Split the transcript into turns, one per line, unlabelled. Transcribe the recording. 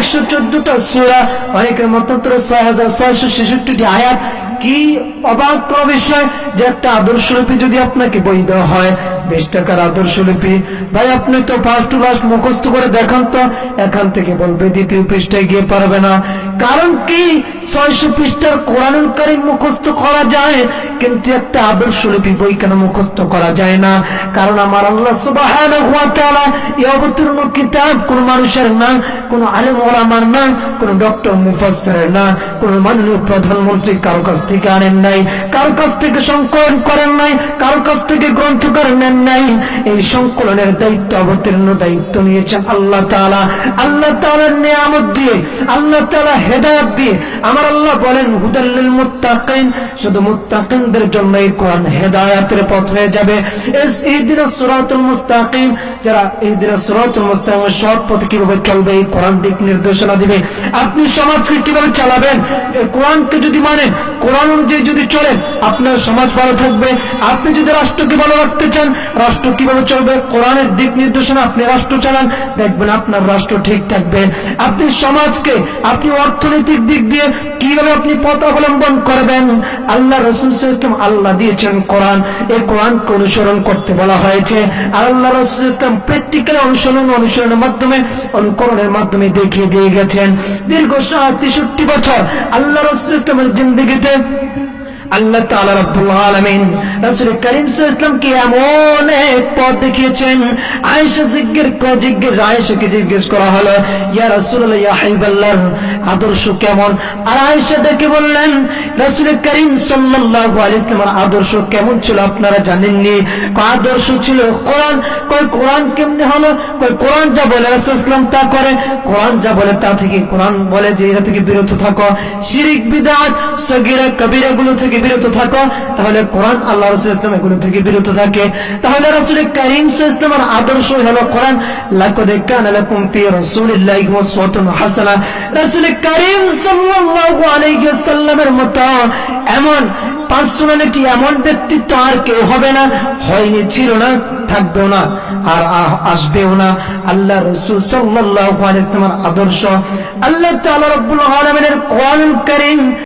114টা সূরা, অনেকের মতান্তরে 6666টি আয়াত। কি অবাক করা বিষয় যে একটা আদর্শলিপি যদি আপনাকে বই দেওয়া হয় 20 টাকার আদর্শলিপি, ভাই আপনি তো ফার্স্ট টু লাস্ট মুখস্থ করে দেখান তো, এখান থেকে বলবে দ্বিতীয় পৃষ্ঠায় গিয়ে পারবে না। কারণ কি 600 পৃষ্ঠার কোরআনুল কারীম মুখস্থ করা যায়, কিন্তু একটা আদর্শলিপি বই কেন মুখস্থ করা যায় না? কারণ আমার আল্লাহ সুবহানাহু ওয়া তাআলা এই অবতীর্ণ কিতাব কোন মানুষের না, কোন আলেম ওলামার না, কোন ডক্টর মুফাসসিরের না, কোন মাননীয় প্রধানমন্ত্রী কারো কাছ থেকে আনেন নাই, কারো কাছ থেকে সংকলন করেন নাই, কারো কাছ থেকে গ্রন্থকার নেন নাই। এই সংকলনের দায়িত্ব, অবতীর্ণ দায়িত্ব নিয়েছেন আল্লাহ তাআলা। আল্লাহ তাআলার নিয়ামত দিয়ে, আল্লাহ তাআলা হেদায়েত দিয়ে আমার আল্লাহ বলেন হুদাল লিল মুত্তাকিন, শুধু মুত্তাকিনদের জন্য এই কোরআন হেদায়েতের পথ হয়ে যাবে। ইহদিনাস সিরাতাল মুস্তাকিম, যারা ইহদিনাস সিরাতাল মুস্তাকিমের সৎ পথে কিভাবে চলবে এই কোরআন দিক নির্দেশনা দিবে। আপনি সমাজকে কিভাবে চালাবেন, এই কোরআনকে যদি মানেন, কোরআন অনুযায়ী যদি চলেন, আপনার সমাজ ভালো থাকবে। আপনি যদি রাষ্ট্রকে ভালো রাখতে চান, রাষ্ট্র কিভাবে চলবে, কোরআনের দিক নির্দেশনা আপনি রাষ্ট্র চালান, দেখবেন আপনার রাষ্ট্র ঠিক থাকবে। আপনি সমাজকে, আপনি অর্থনৈতিক দিক দিয়ে কিভাবে আপনি পথ অবলম্বন করবেন, আল্লাহ রাসূল সাল্লাল্লাহু আলাইহি ওয়াসাল্লাম আল্লাহ দিয়েছেন কোরআন, এই কোরআনকে অনুসরণ করতে বলা হয়েছে। আর আল্লাহ রাসূল সাল্লাল্লাহু আলাইহি ওয়াসাল্লাম প্র্যাকটিক্যালি অনুসরণের মাধ্যমে, অনুকরণের মাধ্যমে দেখিয়ে দিয়ে গেছেন। দীর্ঘ 63 বছর আল্লাহ রাসূল সাল্লাল্লাহু আলাইহি ওয়াসাল্লামের জিন্দেগিতে আল্লাহ তাআলা রব্বুল আলামিন রাসূল করিম সাল্লাল্লাহু আলাইহি ওয়াসাল্লামকে এমন এক পথ দেখিয়েছেন। আয়েশাকে জিজ্ঞেস করা হলো, ইয়া রাসূলুল্লাহ, ইয়া হাবিবাল্লাহ, আদর্শ কেমন? আর আয়েশা ডেকে বললেন, রাসূল করিম সাল্লাল্লাহু আলাইহি ওয়াসাল্লামের আদর্শ কেমন ছিল আপনারা জানেননি? আদর্শ ছিল কোরআন। কোরআন কেমনে হলো? কোরআন যা বলে রাসূল সাল্লাল্লাহু আলাইহি ওয়াসাল্লাম তা করে, কোরআন যা বলে তা থেকে, কোরআন বলে যে এটা থেকে বিরত থাকো, শিরক বিদআত সগীরা কবিরা গুলো থেকে বিরত থাকো, তাহলে কোরআন আল্লাহ রাসূল সাল্লাল্লাহু আলাইহি ওয়াসাল্লাম এগুলো থেকে বিরত থাকে। তাহলে রাসূল করিম সাল্লাল্লাহু আলাইহি ওয়াসাল্লামের আদর্শ হলো কোরআন। লাকাদ কানা লাকুম ফি রাসূলিল্লাহি উসওয়াতুন হাসানাহ, রাসূল করিম সাল্লাল্লাহু আলাইহি ওয়াসাল্লামের মতো এমন পার্সোনালিটি, এমন ব্যক্তিত্ব আর কেউ হবে না, হয়নি, ছিল না, থাকবেও না, আর আসবেও না। আল্লাহ রাসূল সাল্লাল্লাহু আলাইহি ওয়াসাল্লামের আদর্শ, আল্লাহ তাআলা রব্বুল আলামিনের কোরআনুল কারীম।